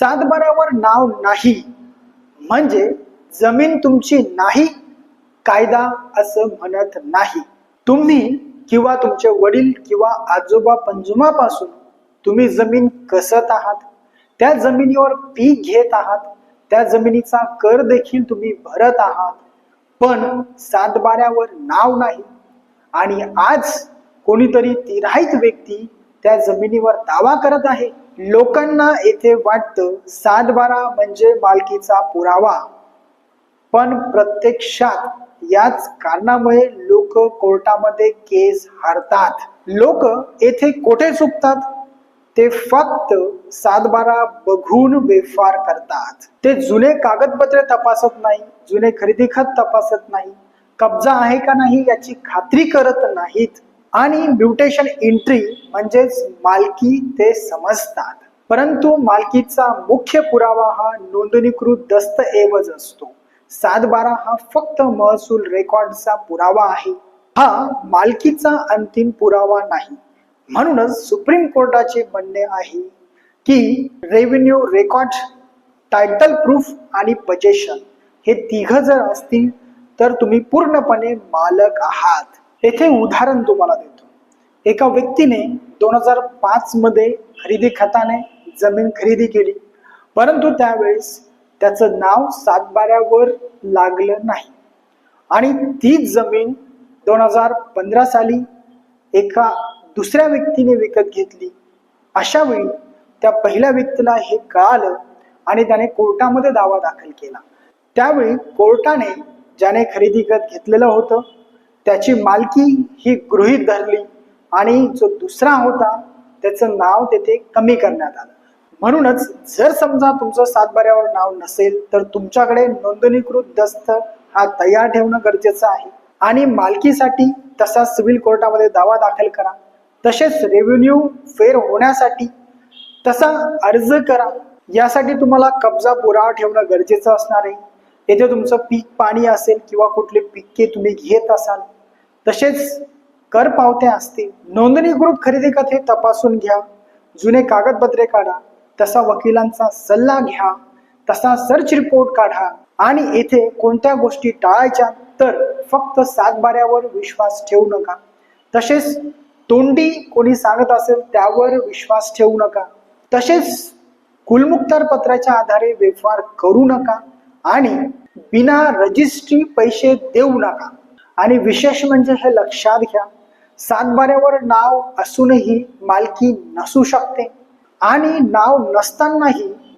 सातबाऱ्यावर नाव नाही म्हणजे जमीन तुमची नाही, कायदा असं म्हणत नाही. तुम्ही किंवा तुमचे वडील किंवा आजोबा पंजोबापासून तुम्ही जमीन कसत आहात, त्या जमिनीवर पीक घेत आहात, त्या जमिनीचा कर देखील तुम्ही भरत आहात, पण सातबाऱ्यावर नाव नाही. आणि आज कोणीतरी तिराहित व्यक्ती त्या जमिनीवर दावा करत आहे. लोकांना येथे वाटतं सातबारा म्हणजे मालकीचा पुरावा, पण प्रत्यक्षात याच कारणामुळे लोक कोर्टामध्ये केस हारतात. लोक येथे कोठे चुकतात? ते फक्त सातबारा बघून व्यवहार करतात. ते जुने कागदपत्रे तपासत नाही, जुने खरेदी खत तपासत नाही, कब्जा आहे का नाही याची खात्री करत नाहीत, आणि म्युटेशन एंट्री म्हणजेच मालकी ते समजतात. परंतु मालकीचा मुख्य पुरावा हा नोंदणीकृत दस्तऐवज असतो. सातबारा हा फक्त महसूल रेकॉर्डचा पुरावा आहे, हा मालकीचा अंतिम पुरावा नाही. म्हणूनच सुप्रीम कोर्टाचे म्हणणे आहे की रेव्हेन्यू रेकॉर्ड, टायटल प्रूफ आणि पजेशन हे तिघ जर असतील तर तुम्ही पूर्णपणे मालक आहात. येथे उदाहरण तुम्हाला देतो. एका व्यक्तीने 2005 मध्ये खरेदी खताने जमीन खरेदी केली, परंतु त्यावेळेस त्याचं नाव सातबाऱ्यावर लागलं नाही आणि तीच जमीन 2015 साली एका दुसऱ्या व्यक्तीने विकत घेतली. अशा वेळी त्या पहिल्या व्यक्तीला हे कळालं आणि त्याने कोर्टामध्ये दावा दाखल केला. त्यावेळी कोर्टाने ज्याने खरेदी खत घेतलेलं होतं त्याची मालकी ही गृहीत धरली आणि जो दुसरा होता त्याचं नाव तेथे कमी करण्यात आलं. म्हणूनच जर समजा तुमचं सातबाऱ्यावर नाव नसेल तर तुमच्याकडे नोंदणीकृत दस्त हा तयार ठेवणं गरजेचं आहे आणि मालकीसाठी तसा सिव्हिल कोर्टामध्ये दावा दाखल करा. तसेच रेव्हेन्यू फेर होण्यासाठी तसा अर्ज करा. यासाठी तुम्हाला कब्जा पुरावा ठेवणं गरजेचं असणार आहे. येथे तुमचं पीक पाणी असेल किंवा कुठली पिके तुम्ही घेत असाल, तसेच कर पावत्या असतील, नोंदणीकृत खरेदी खत हे तपासून घ्या, जुने कागदपत्रे काढा, तसा वकिलांचा सल्ला घ्या, तसा सर्च रिपोर्ट काढा. आणि येथे कोणत्या गोष्टी टाळायच्या तर फक्त सातबाऱ्यावर विश्वास ठेवू नका. तसेच तोंडी कोणी सांगत असेल त्यावर विश्वास ठेवू नका. तसेच कुलमुक्तार पत्राच्या आधारे व्यवहार करू नका आणि बिना रजिस्ट्री पैसे देऊ नका. आणि विशेष म्हणजे हे लक्षात घ्या, सातबाऱ्यावर नाव असूनही मालकी नसू शकते आणि नाव नसतानाही